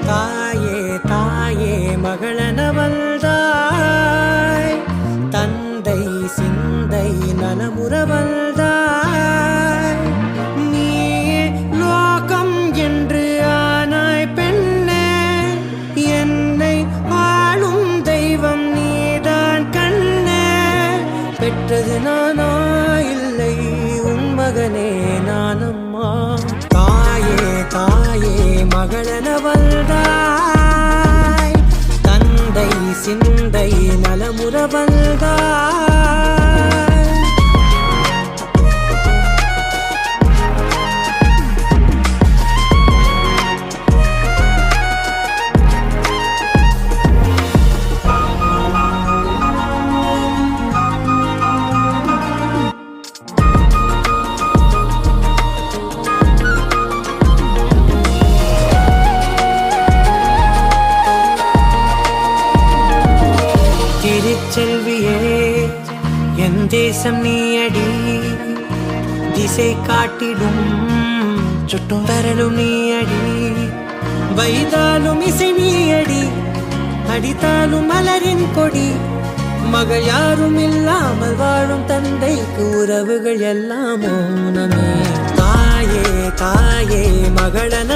தாயே தாயே மகளென வந்தாய், தந்தை சிந்தை நலமுற வந்தாய். நீயே லோகம் என்று ஆனாய் பெண்ணே, என்னை வாழும் தெய்வம் நீதான் கண்ணே. பெற்றது நானா இல்லை உன் மகனே நானம்மா. தாயே தாயே மகளென வந்தாய், தந்தை சிந்தை நலமுற வந்தாய். திருச்செல்வியே என் தேசம் நீயடி, திசை காட்டிடும் சுட்டும் வரலும் நீயடி. வைதாலும் இசை நீயடி, அடித்தாலும் மலரின் கொடி. மகள் யாரும் இல்லாமல் வாழும் தந்தைக்கு உறவுகள் எல்லாம் மௌனமே. தாயே தாயே மகளென